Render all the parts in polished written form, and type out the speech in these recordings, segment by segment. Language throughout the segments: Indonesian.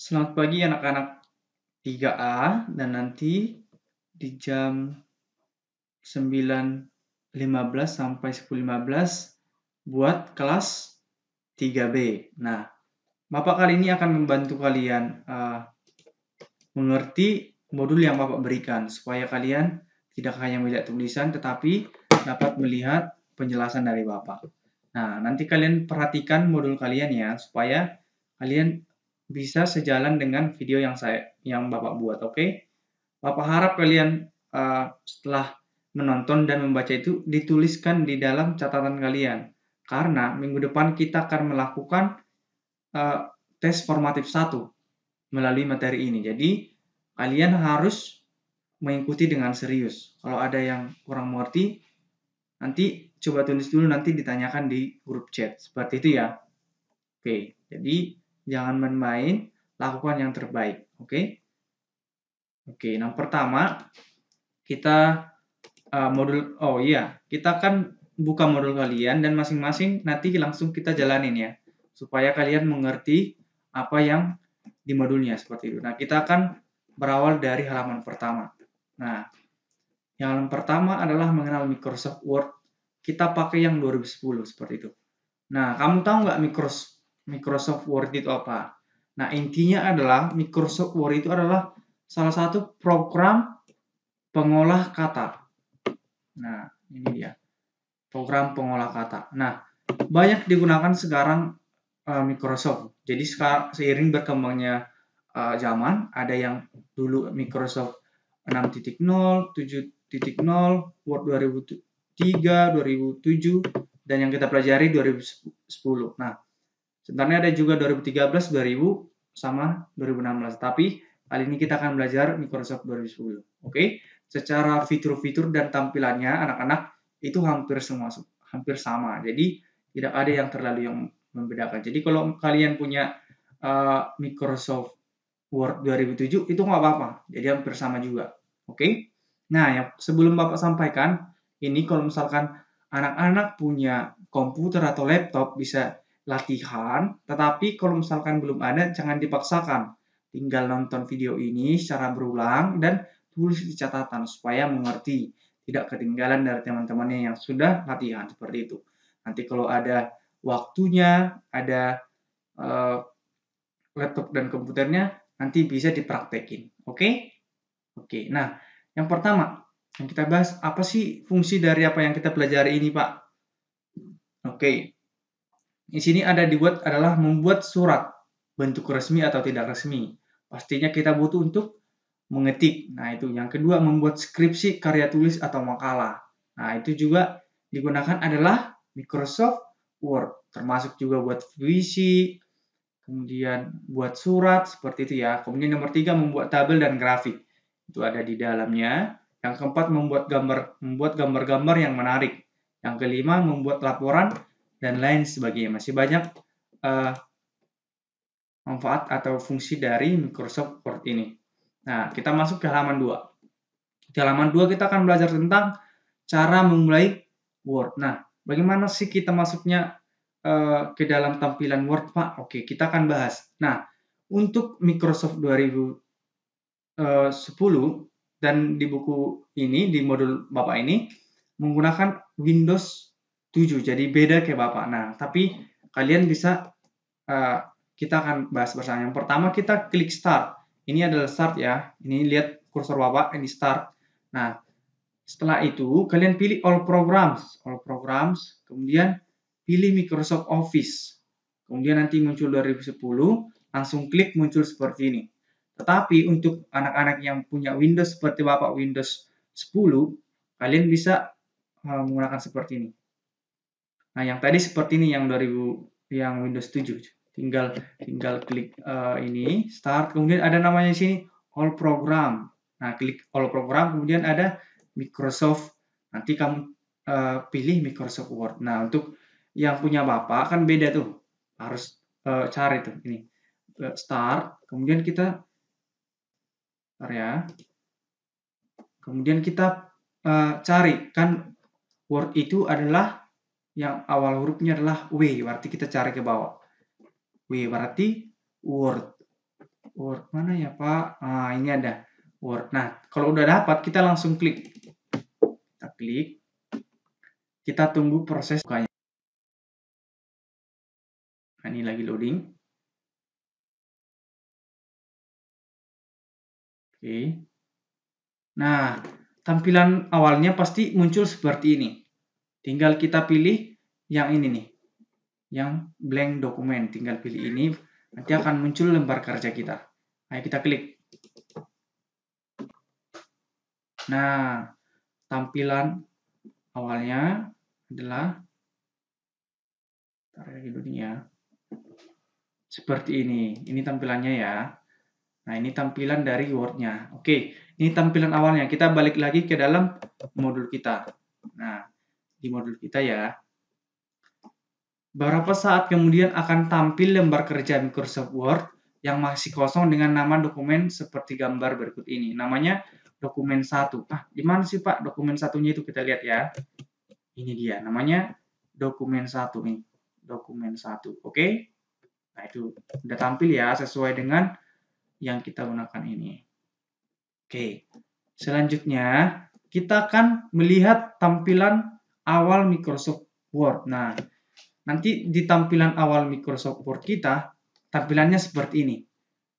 Selamat pagi anak-anak 3A, dan nanti di jam 9.15 sampai 10.15 buat kelas 3B. Nah, Bapak kali ini akan membantu kalian mengerti modul yang Bapak berikan supaya kalian tidak hanya melihat tulisan tetapi dapat melihat penjelasan dari Bapak. Nah, nanti kalian perhatikan modul kalian ya supaya kalian bisa sejalan dengan video yang Bapak buat, oke? Bapak harap kalian setelah menonton dan membaca itu dituliskan di dalam catatan kalian. Karena minggu depan kita akan melakukan tes formatif 1 melalui materi ini. Jadi, kalian harus mengikuti dengan serius. Kalau ada yang kurang mengerti, nanti coba tulis dulu, nanti ditanyakan di grup chat. Seperti itu ya. Oke, jadi jangan main-main, lakukan yang terbaik. Oke? Oke, yang pertama kita kita kan buka modul kalian dan masing-masing nanti langsung kita jalanin ya, supaya kalian mengerti apa yang di modulnya seperti itu. Nah, kita akan berawal dari halaman pertama. Nah, yang halaman pertama adalah mengenal Microsoft Word. Kita pakai yang 2010 seperti itu. Nah, kamu tahu nggak Microsoft Word itu apa? Nah, intinya adalah Microsoft Word itu adalah salah satu program pengolah kata. Nah, ini dia. Program pengolah kata. Nah, banyak digunakan sekarang Microsoft. Jadi seiring berkembangnya zaman, ada yang dulu Microsoft 6.0, 7.0, Word 2003, 2007, dan yang kita pelajari 2010. Nah, sebenarnya ada juga 2013, 2000, sama 2016. Tapi kali ini kita akan belajar Microsoft 2010. Oke? Secara fitur-fitur dan tampilannya anak-anak itu hampir sama. Jadi tidak ada yang terlalu yang membedakan. Jadi kalau kalian punya Microsoft Word 2007 itu nggak apa-apa. Jadi hampir sama juga. Oke? Nah, yang sebelum Bapak sampaikan, ini kalau misalkan anak-anak punya komputer atau laptop bisa latihan, tetapi kalau misalkan belum ada jangan dipaksakan. Tinggal nonton video ini secara berulang dan tulis di catatan supaya mengerti, tidak ketinggalan dari teman-temannya yang sudah latihan seperti itu. Nanti kalau ada waktunya, ada laptop dan komputernya, nanti bisa dipraktekin. Oke? Oke. Nah, yang pertama yang kita bahas, apa sih fungsi dari apa yang kita pelajari ini, Pak? Oke. Di sini ada dibuat adalah membuat surat, bentuk resmi atau tidak resmi. Pastinya kita butuh untuk mengetik. Nah, itu. Yang kedua, membuat skripsi, karya tulis, atau makalah. Nah, itu juga digunakan adalah Microsoft Word. Termasuk juga buat puisi, kemudian buat surat, seperti itu ya. Kemudian nomor 3, membuat tabel dan grafik. Itu ada di dalamnya. Yang keempat, membuat gambar-gambar yang menarik. Yang kelima, membuat laporan dan lain sebagainya. Masih banyak manfaat atau fungsi dari Microsoft Word ini. Nah, kita masuk ke halaman 2. Di halaman 2 kita akan belajar tentang cara memulai Word. Nah, bagaimana sih kita masuknya ke dalam tampilan Word, Pak? Oke, kita akan bahas. Nah, untuk Microsoft 2010 dan di buku ini, di modul Bapak ini, menggunakan Windows 7. Jadi beda kayak Bapak. Nah, tapi kalian bisa, kita akan bahas bersama. Yang pertama kita klik Start. Ini adalah Start ya. Ini lihat kursor Bapak, ini Start. Nah, setelah itu kalian pilih All Programs. Kemudian pilih Microsoft Office. Kemudian nanti muncul 2010, langsung klik muncul seperti ini. Tetapi untuk anak-anak yang punya Windows seperti Bapak Windows 10, kalian bisa menggunakan seperti ini. Nah, yang tadi seperti ini yang Windows 7. Tinggal klik ini Start, kemudian ada namanya di sini All Program. Nah, klik All Program, kemudian ada Microsoft. Nanti kamu pilih Microsoft Word. Nah, untuk yang punya Bapak kan beda tuh. Harus cari tuh ini. Start, kemudian kita Kemudian kita cari, kan Word itu adalah yang awal hurufnya adalah W, berarti kita cari ke bawah. W berarti Word. Word mana ya Pak? Ini ada Word. Nah, kalau udah dapat, kita langsung klik. Kita klik. Kita tunggu proses bukanya. Nah, ini lagi loading. Oke. Nah, tampilan awalnya pasti muncul seperti ini. Tinggal kita pilih yang ini nih. Yang blank dokumen. Tinggal pilih ini. Nanti akan muncul lembar kerja kita. Ayo kita klik. Nah, tampilan awalnya adalah seperti ini. Ini tampilannya ya. Nah, ini tampilan dari Word-nya. Oke, ini tampilan awalnya. Kita balik lagi ke dalam modul kita. Nah, di modul kita ya. Beberapa saat kemudian akan tampil lembar kerja Microsoft Word yang masih kosong dengan nama dokumen seperti gambar berikut ini. Namanya dokumen 1. Di mana sih Pak dokumen satunya itu? Kita lihat ya. Ini dia, namanya dokumen 1 nih. Dokumen 1. Oke. Nah, itu udah tampil ya sesuai dengan yang kita gunakan ini. Oke. Selanjutnya, kita akan melihat tampilan awal Microsoft Word. Nah, nanti di tampilan awal Microsoft Word kita, tampilannya seperti ini.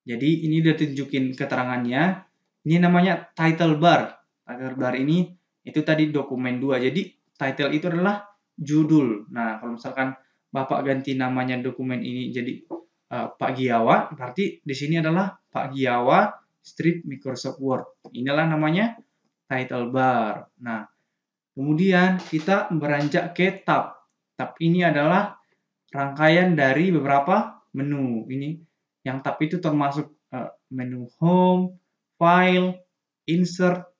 Jadi, ini udah tunjukin keterangannya. Ini namanya title bar. Title bar ini, itu tadi dokumen 2. Jadi, title itu adalah judul. Nah, kalau misalkan Bapak ganti namanya dokumen ini jadi Pak Giawa, berarti di sini adalah Pak Giawa Strip Microsoft Word. Inilah namanya title bar. Nah, kemudian kita beranjak ke tab. Tab ini adalah rangkaian dari beberapa menu. Ini yang tab itu termasuk menu home, file, insert,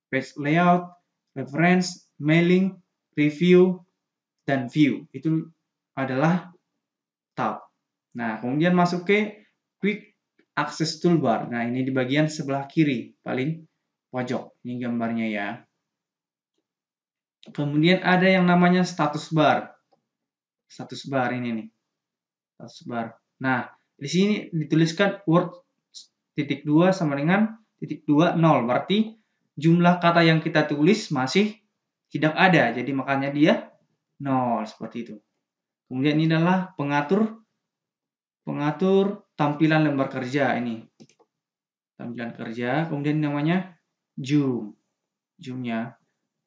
page layout, reference, mailing, review, dan view. Itu adalah tab. Nah, kemudian masuk ke quick access toolbar. Nah, ini di bagian sebelah kiri, paling pojok. Ini gambarnya ya. Kemudian ada yang namanya status bar. Status bar ini nih. Status bar. Nah, di sini dituliskan Word titik 2 sama dengan titik 2 0. Berarti jumlah kata yang kita tulis masih tidak ada. Jadi makanya dia 0 seperti itu. Kemudian ini adalah pengatur tampilan lembar kerja ini. Tampilan kerja, kemudian namanya zoom. Zoom-nya.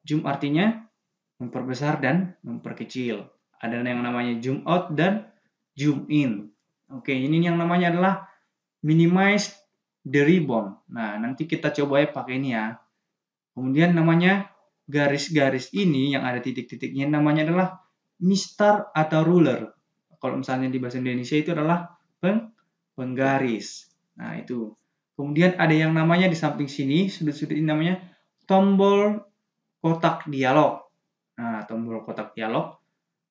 Zoom artinya memperbesar dan memperkecil. Ada yang namanya zoom out dan zoom in. Oke, ini yang namanya adalah minimize the ribbon. Nah, nanti kita coba ya pakai ini ya. Kemudian namanya garis-garis ini yang ada titik-titiknya namanya adalah mistar atau ruler. Kalau misalnya di bahasa Indonesia itu adalah penggaris. Nah, itu. Kemudian ada yang namanya di samping sini, sudut-sudut ini namanya tombol kotak dialog. Nah, tombol kotak dialog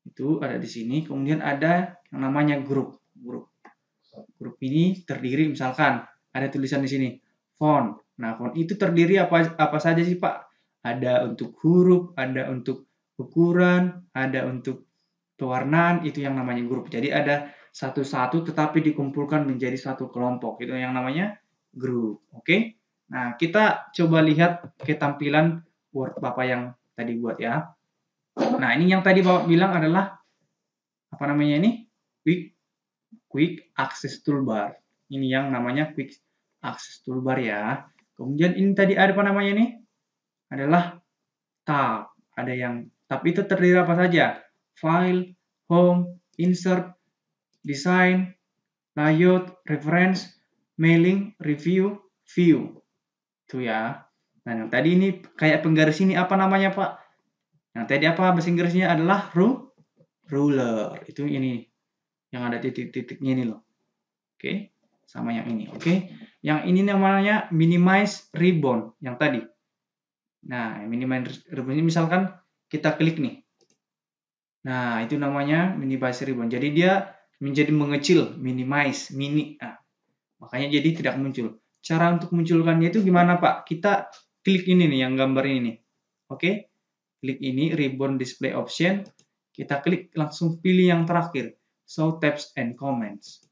itu ada di sini. Kemudian ada yang namanya grup. Grup ini terdiri misalkan ada tulisan di sini font. Nah, font itu terdiri apa saja sih, Pak? Ada untuk huruf, ada untuk ukuran, ada untuk pewarnaan, itu yang namanya grup. Jadi ada satu-satu tetapi dikumpulkan menjadi satu kelompok. Itu yang namanya grup. Oke? Nah, kita coba lihat ke tampilan Word Bapak yang tadi buat ya. Nah, ini yang tadi Bapak bilang adalah apa namanya ini? Quick Access Toolbar. Ini yang namanya Quick Access Toolbar ya. Kemudian ini tadi ada apa namanya nih? Adalah tab. Ada yang tab itu terdiri apa saja? File, home, insert, design, layout, reference, mailing, review, view. Itu ya. Nah, yang tadi ini kayak penggaris ini apa namanya, Pak? Yang tadi apa bahasa Inggrisnya adalah ruler. Itu ini yang ada titik-titiknya ini loh. Oke, sama yang ini. Oke, yang ini namanya minimize ribbon yang tadi. Nah, minimize ribbon ini misalkan kita klik nih. Nah, itu namanya minimize ribbon. Jadi dia menjadi mengecil, minimize, mini. Nah, makanya jadi tidak muncul. Cara untuk munculkannya itu gimana, Pak? Kita klik ini nih, yang gambar ini nih. Oke, klik ini, ribbon display option. Kita klik, langsung pilih yang terakhir, show tabs and comments.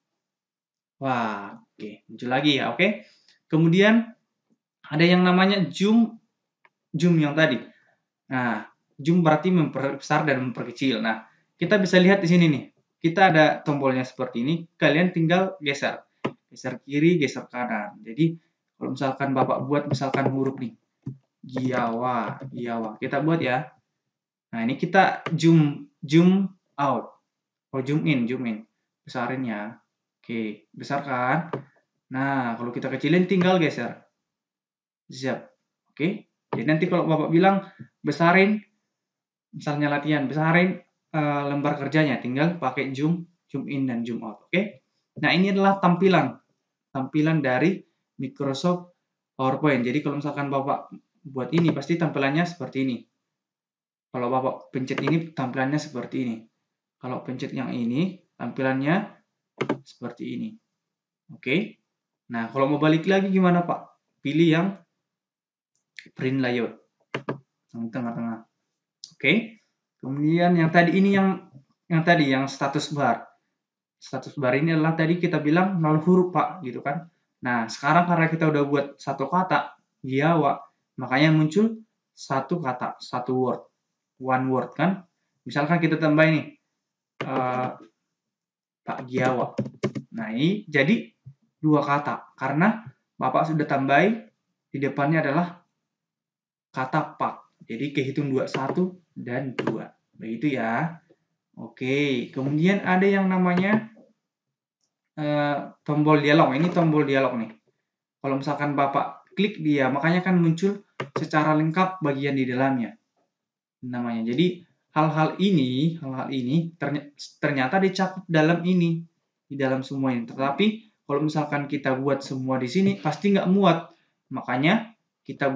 Wah, oke. Muncul lagi ya, oke. Kemudian ada yang namanya zoom yang tadi. Nah, zoom berarti memperbesar dan memperkecil. Nah, kita bisa lihat di sini nih. Kita ada tombolnya seperti ini. Kalian tinggal geser. Geser kiri, geser kanan. Jadi, kalau misalkan Bapak buat misalkan huruf nih. Giawa, Giawa. Kita buat ya. Nah, ini kita zoom out. Oh, zoom in. Besarin ya. Oke, besarkan. Nah, kalau kita kecilin tinggal geser. Siap. Oke. Jadi nanti kalau Bapak bilang besarin, misalnya latihan, besarin lembar kerjanya, tinggal pakai zoom in dan zoom out. Oke. Nah, ini adalah tampilan dari Microsoft PowerPoint. Jadi kalau misalkan Bapak buat ini, pasti tampilannya seperti ini. Kalau Bapak pencet ini, tampilannya seperti ini. Kalau pencet yang ini, tampilannya seperti ini. Oke. Nah, kalau mau balik lagi gimana, Pak? Pilih yang print layout. Yang tengah-tengah. Oke. Kemudian yang tadi ini yang status bar. Status bar ini adalah tadi kita bilang 0 huruf, Pak, gitu kan. Nah, sekarang karena kita udah buat satu kata, Giawa, makanya muncul satu kata, satu word. One word kan. Misalkan kita tambah ini Pak Giawa. Nah, ini jadi dua kata karena Bapak sudah tambahin di depannya adalah kata Pak. Jadi kehitung 2, 1 dan 2. Begitu ya. Oke, kemudian ada yang namanya tombol dialog. Ini tombol dialog nih. Kalau misalkan Bapak klik dia, makanya kan muncul secara lengkap bagian di dalamnya. Namanya. Jadi hal-hal ini ternyata dicakup dalam ini, di dalam semua ini. Tetapi kalau misalkan kita buat semua di sini, pasti nggak muat. Makanya kita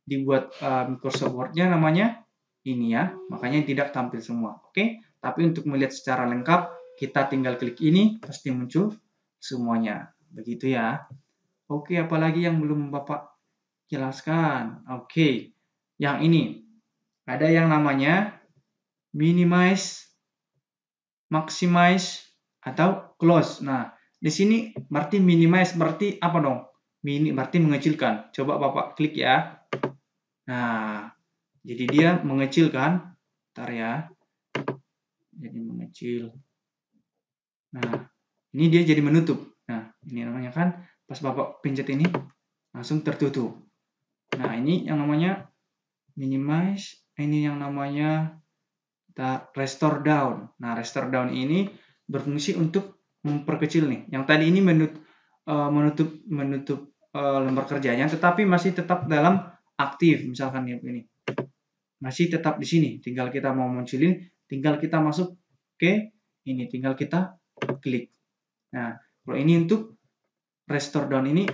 dibuat Microsoft Word-nya namanya ini ya. Makanya tidak tampil semua. Oke. Tapi untuk melihat secara lengkap, kita tinggal klik ini, pasti muncul semuanya. Begitu ya. Oke, apalagi yang belum Bapak jelaskan? Oke, yang ini. Ada yang namanya minimize, maximize, atau close. Nah, di sini berarti minimize berarti apa dong? Mini berarti mengecilkan. Coba Bapak klik ya. Nah, jadi dia mengecilkan. Bentar ya. Jadi mengecil. Nah, ini dia jadi menutup. Nah, ini namanya kan pas Bapak pencet ini langsung tertutup. Nah, ini yang namanya minimize, ini yang namanya restore down. Nah, restore down ini berfungsi untuk memperkecil nih. Yang tadi ini menutup lembar kerjanya, tetapi masih tetap dalam aktif. Misalkan ini masih tetap di sini. Tinggal kita mau munculin, tinggal kita masuk ke ini, tinggal kita klik. Nah, kalau ini untuk restore down ini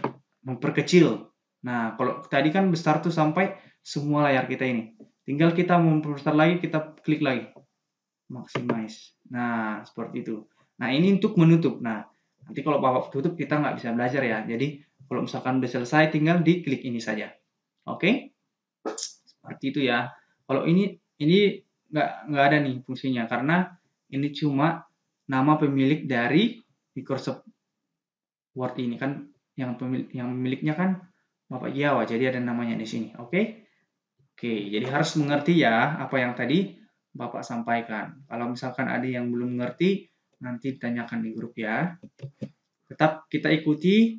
memperkecil. Nah, kalau tadi kan besar tuh sampai semua layar kita ini. Tinggal kita mau memperbesar lagi, kita klik lagi. Maximize. Nah, seperti itu. Nah, ini untuk menutup. Nah, nanti kalau Bapak tutup, kita nggak bisa belajar ya. Jadi, kalau misalkan udah selesai, tinggal diklik ini saja. Oke? Seperti itu ya. Kalau ini nggak ada nih fungsinya, karena ini cuma nama pemilik dari Microsoft Word ini kan yang pemiliknya kan Bapak Jawa, jadi ada namanya di sini. Oke? Oke, jadi harus mengerti ya apa yang tadi Bapak sampaikan. Kalau misalkan ada yang belum mengerti, nanti ditanyakan di grup ya. Tetap kita ikuti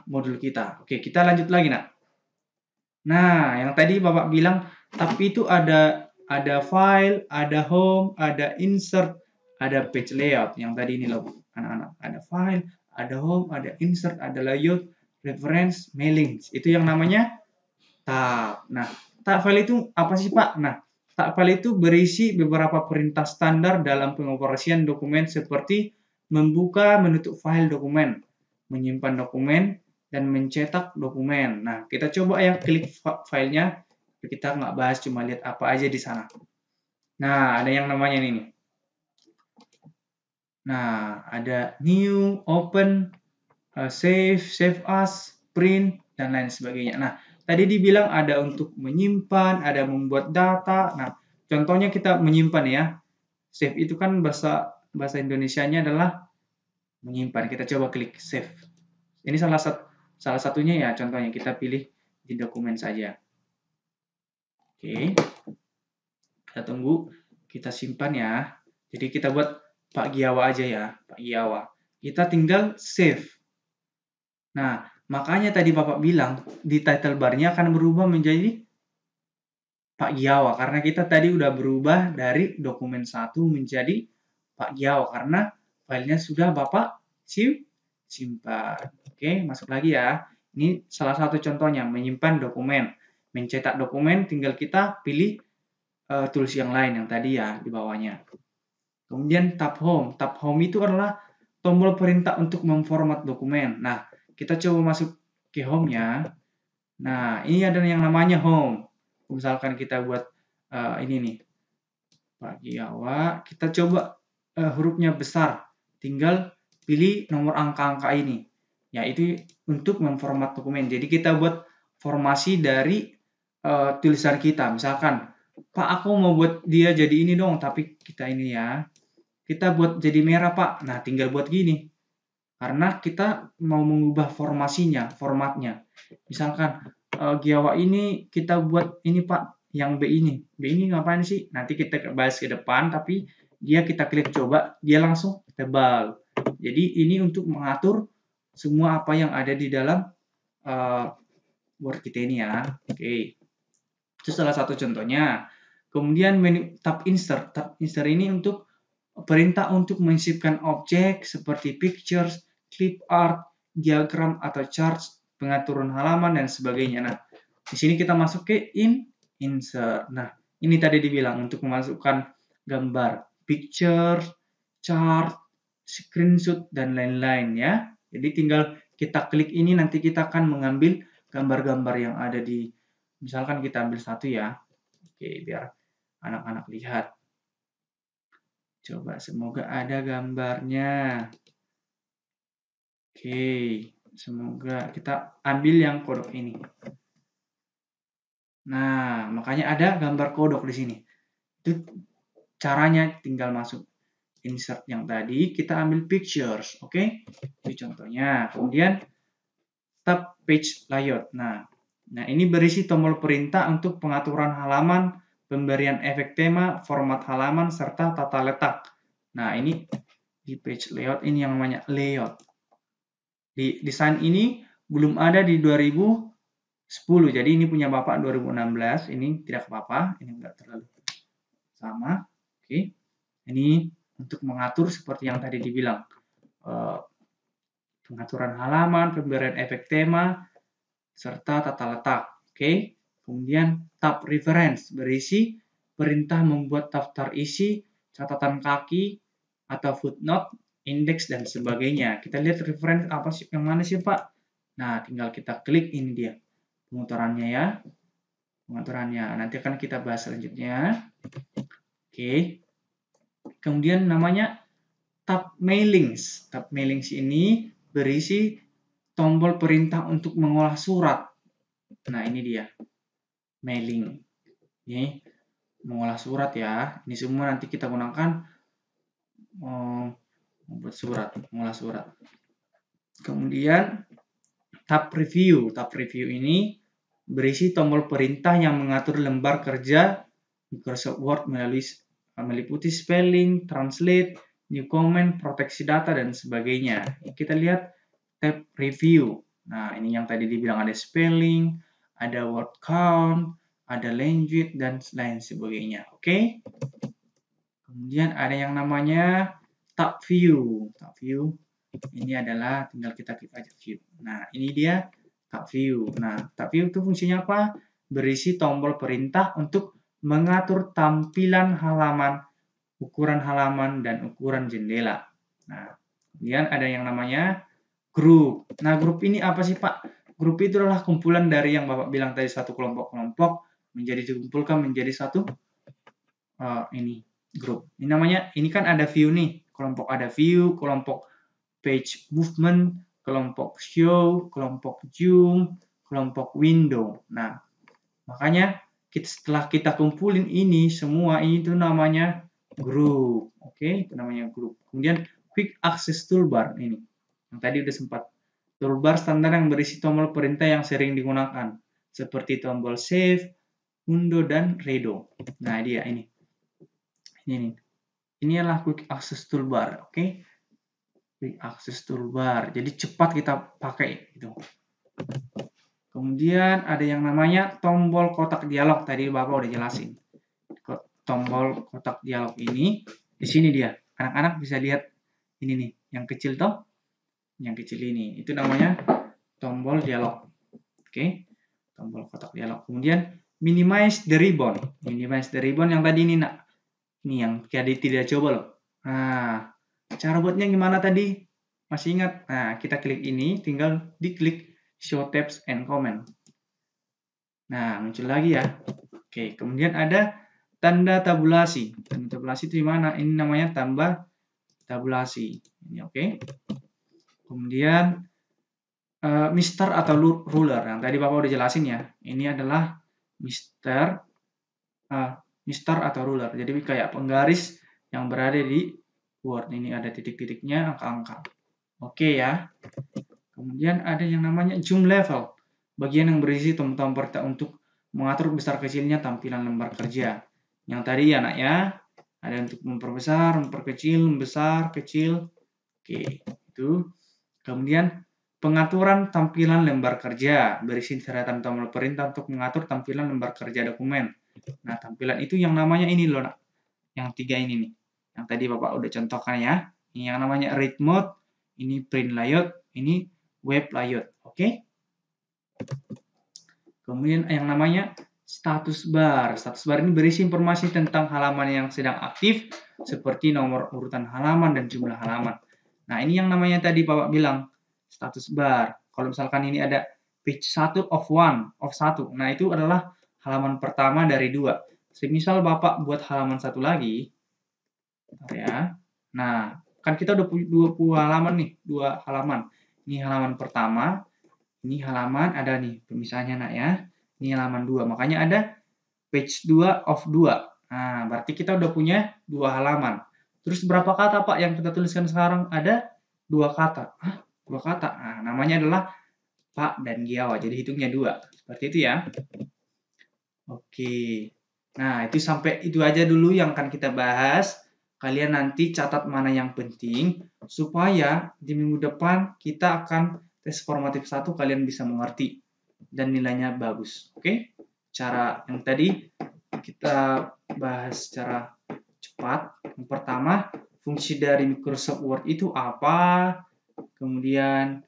modul kita. Oke, kita lanjut lagi, nak. Nah, yang tadi Bapak bilang, tapi itu ada file, ada home, ada insert, ada page layout. Yang tadi ini loh, anak-anak. Ada file, ada home, ada insert, ada layout, reference, mailing. Itu yang namanya tab. Nah, tab file itu apa sih, Pak? Nah, tab file itu berisi beberapa perintah standar dalam pengoperasian dokumen seperti membuka, menutup file dokumen, menyimpan dokumen, dan mencetak dokumen. Nah, kita coba ya klik filenya. Kita nggak bahas, cuma lihat apa aja di sana. Nah, ada yang namanya ini. Nah, ada new, open, save as, print, dan lain sebagainya. Nah, tadi dibilang ada untuk menyimpan, ada membuat data. Nah, contohnya kita menyimpan ya. Save itu kan bahasa Indonesianya adalah menyimpan. Kita coba klik save. Ini salah satunya ya, contohnya kita pilih di dokumen saja. Oke, kita tunggu, kita simpan ya. Jadi kita buat Pak Giawa aja ya, Pak Giawa. Kita tinggal save. Nah, makanya tadi Bapak bilang di title bar-nya akan berubah menjadi Pak Giawa karena kita tadi udah berubah dari dokumen 1 menjadi Pak Giawa karena filenya sudah Bapak simpan. Oke, masuk lagi ya. Ini salah satu contohnya menyimpan dokumen. Mencetak dokumen tinggal kita pilih tools yang lain yang tadi ya di bawahnya. Kemudian tab home. Tab home itu adalah tombol perintah untuk memformat dokumen. Nah, kita coba masuk ke home-nya. Nah, ini ada yang namanya home. Misalkan kita buat ini nih, Pak Giawa, kita coba hurufnya besar. Tinggal pilih nomor angka-angka ini. Ya, itu untuk memformat dokumen. Jadi kita buat formasi dari tulisan kita. Misalkan, Pak, aku mau buat dia jadi ini dong, tapi kita ini ya. Kita buat jadi merah, Pak. Nah, tinggal buat gini. Karena kita mau mengubah formasinya, formatnya. Misalkan, Giawa ini kita buat ini, Pak, yang B ini. B ini ngapain sih? Nanti kita bahas ke depan, tapi dia kita klik coba, dia langsung tebal. Jadi ini untuk mengatur semua apa yang ada di dalam Word kita ini ya. Oke. Itu salah satu contohnya. Kemudian menu tab insert. Tab insert ini untuk perintah untuk mensisipkan objek seperti pictures, clip art, diagram atau charts, pengaturan halaman dan sebagainya. Nah, di sini kita masuk ke insert. Nah, ini tadi dibilang untuk memasukkan gambar, picture, chart, screenshot dan lain-lain ya. Jadi tinggal kita klik ini nanti kita akan mengambil gambar-gambar yang ada di misalkan kita ambil satu ya. Oke, biar anak-anak lihat. Coba semoga ada gambarnya. Oke, semoga kita ambil yang kodok ini. Nah, makanya ada gambar kodok di sini. Itu caranya tinggal masuk insert yang tadi, kita ambil pictures, oke? Ini contohnya. Kemudian tab page layout. Nah, ini berisi tombol perintah untuk pengaturan halaman, pemberian efek tema, format halaman, serta tata letak. Nah, ini di page layout ini yang namanya layout. Di desain ini belum ada di 2010, jadi ini punya Bapak 2016, ini tidak apa-apa, ini enggak terlalu sama. Oke, ini untuk mengatur seperti yang tadi dibilang, pengaturan halaman, pemberian efek tema, serta tata letak. Oke, kemudian tab reference berisi perintah membuat daftar isi, catatan kaki, atau footnote, indeks, dan sebagainya. Kita lihat reference apa sih, yang mana sih Pak? Nah, tinggal kita klik ini dia pengaturannya ya. Pengaturannya. Nanti akan kita bahas selanjutnya. Oke. Kemudian namanya tab mailings. Tab mailings ini berisi tombol perintah untuk mengolah surat. Nah, ini dia. Mailing. Ini mengolah surat ya. Ini semua nanti kita gunakan membuat surat, mengolah surat. Kemudian tab review. Tab review ini berisi tombol perintah yang mengatur lembar kerja Microsoft Word meliputi spelling, translate, new comment, proteksi data, dan sebagainya. Kita lihat tab review. Nah, ini yang tadi dibilang ada spelling, ada word count, ada language, dan lain sebagainya. Oke? Kemudian ada yang namanya tab view. Tab view ini adalah tinggal kita klik aja view. Nah, ini dia tab view. Nah, tab view itu fungsinya apa? Berisi tombol perintah untuk mengatur tampilan halaman, ukuran halaman, dan ukuran jendela. Nah, kemudian ada yang namanya grup. Nah, grup ini apa sih, Pak? Grup itu adalah kumpulan dari yang Bapak bilang tadi, satu kelompok-kelompok dikumpulkan menjadi satu ini grup. Ini namanya, ini kan ada view nih. Kelompok ada view, kelompok page movement, kelompok show, kelompok zoom, kelompok window. Nah, makanya setelah kita kumpulin ini semua, itu namanya grup. Oke, itu namanya grup. Kemudian quick access toolbar ini. Yang tadi udah sempat. Toolbar standar yang berisi tombol perintah yang sering digunakan, seperti tombol save, undo, dan redo. Nah, dia ini. Ini nih. Ini adalah quick access toolbar, oke? Quick access toolbar. Jadi cepat kita pakai gitu. Kemudian ada yang namanya tombol kotak dialog. Tadi Bapak udah jelasin. Tombol kotak dialog ini di sini dia. Anak-anak bisa lihat ini nih, yang kecil toh. Yang kecil ini. Itu namanya tombol dialog. Oke. Tombol kotak dialog. Kemudian minimize the ribbon. Minimize the ribbon yang tadi ini, Nak. Ini yang tadi tidak coba loh. Nah, cara buatnya gimana tadi? Masih ingat? Nah, kita klik ini, tinggal diklik show tabs and comment. Nah, muncul lagi ya. Oke, kemudian ada tanda tabulasi. Tanda tabulasi itu di mana? Ini namanya tambah tabulasi. Ini oke. Kemudian Mister atau ruler. Yang tadi Bapak udah jelasin ya. Ini adalah Mister atau ruler. Jadi kayak penggaris yang berada di Word. Ini ada titik-titiknya, angka-angka. Oke ya. Kemudian ada yang namanya zoom level. Bagian yang berisi tombol perintah untuk mengatur besar kecilnya tampilan lembar kerja. Yang tadi ya, Nak ya. Ada untuk memperbesar, memperkecil, membesar, kecil. Oke, itu. Kemudian pengaturan tampilan lembar kerja. Berisi deretan tombol perintah untuk mengatur tampilan lembar kerja dokumen. Nah, tampilan itu yang namanya ini loh, Nak. Yang tiga ini nih. Yang tadi Bapak udah contohkan ya. Ini yang namanya read mode, ini print layout, ini web layout. Oke? Kemudian yang namanya status bar. Status bar ini berisi informasi tentang halaman yang sedang aktif, seperti nomor urutan halaman dan jumlah halaman. Nah, ini yang namanya tadi Bapak bilang, status bar. Kalau misalkan ini ada page 1 of 1. Nah, itu adalah halaman pertama dari 2. Semisal Bapak buat halaman satu lagi, ya. Nah, kan kita udah punya 2 halaman nih, 2 halaman. Ini halaman pertama, ini halaman ada nih pemisahnya, Nak ya. Ini halaman 2. Makanya ada page 2 of 2. Nah, berarti kita udah punya 2 halaman. Terus berapa kata, Pak, yang kita tuliskan sekarang? Ada 2 kata. Hah? 2 kata. Nah, namanya adalah Pak dan Giawa. Jadi hitungnya 2. Seperti itu ya. Oke. Nah, itu sampai itu aja dulu yang akan kita bahas. Kalian nanti catat mana yang penting supaya di minggu depan kita akan tes formatif 1 kalian bisa mengerti dan nilainya bagus. Oke? Cara yang tadi kita bahas secara cepat. Yang pertama, fungsi dari Microsoft Word itu apa? Kemudian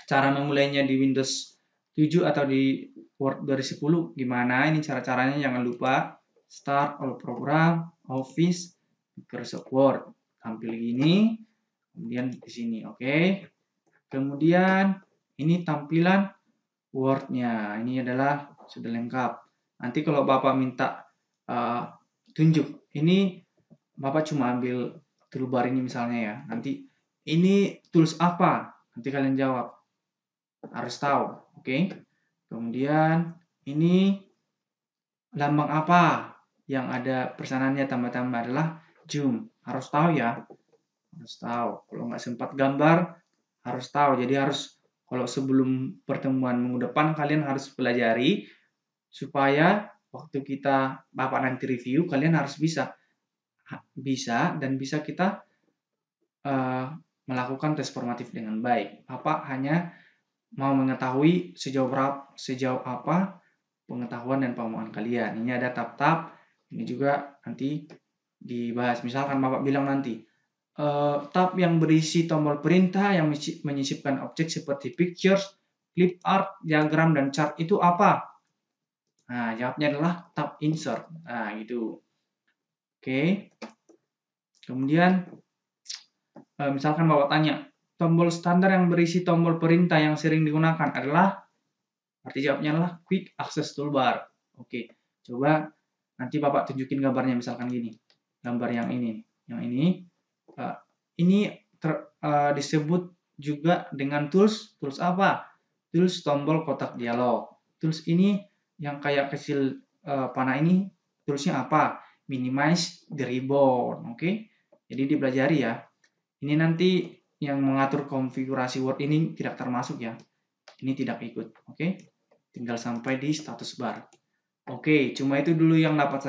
cara memulainya di Windows 7 atau di Word 2010 gimana? Ini cara-caranya, jangan lupa. Start all program, Office, Microsoft Word. Tampil gini, kemudian di sini, oke. Kemudian ini tampilan Word-nya. Ini adalah sudah lengkap. Nanti kalau Bapak minta tunjuk, ini Bapak cuma ambil toolbar ini misalnya ya. Nanti ini tools apa? Nanti kalian jawab. Harus tahu, oke. Kemudian ini lambang apa? Yang ada persanannya tambah-tambah adalah zoom. Harus tahu ya. Harus tahu. Kalau nggak sempat gambar, harus tahu. Jadi harus, kalau sebelum pertemuan minggu depan, kalian harus pelajari supaya waktu Bapak nanti review, kalian harus bisa dan bisa kita melakukan tes formatif dengan baik. Bapak hanya mau mengetahui sejauh apa pengetahuan dan pemahaman kalian. Ini ada tab-tab, ini juga nanti dibahas. Misalkan Bapak bilang nanti, tab yang berisi tombol perintah yang menyisipkan objek seperti pictures, clip art, diagram, dan chart itu apa? Nah, jawabnya adalah tab insert. Nah, gitu. Oke. Kemudian, misalkan Bapak tanya, tombol standar yang berisi tombol perintah yang sering digunakan adalah, arti jawabnya adalah quick access toolbar. Oke, coba nanti Bapak tunjukin gambarnya, misalkan gini. Gambar yang ini. Yang ini disebut juga dengan tools apa? Tools tombol kotak dialog. Tools ini yang kayak kecil panah ini, toolsnya apa? Minimize the ribbon. Oke. Jadi dipelajari ya. Ini nanti yang mengatur konfigurasi Word ini tidak termasuk ya. Ini tidak ikut. Oke. Tinggal sampai di status bar. Oke, cuma itu dulu yang dapat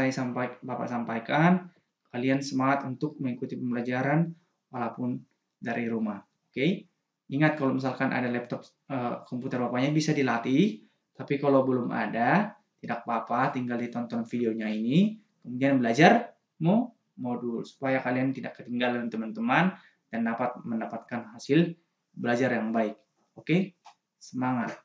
Bapak sampaikan. Kalian semangat untuk mengikuti pembelajaran walaupun dari rumah. Oke. Ingat kalau misalkan ada laptop komputer Bapaknya bisa dilatih, tapi kalau belum ada, tidak apa-apa, tinggal ditonton videonya ini, kemudian belajar modul supaya kalian tidak ketinggalan teman-teman dan dapat mendapatkan hasil belajar yang baik. Oke? Semangat.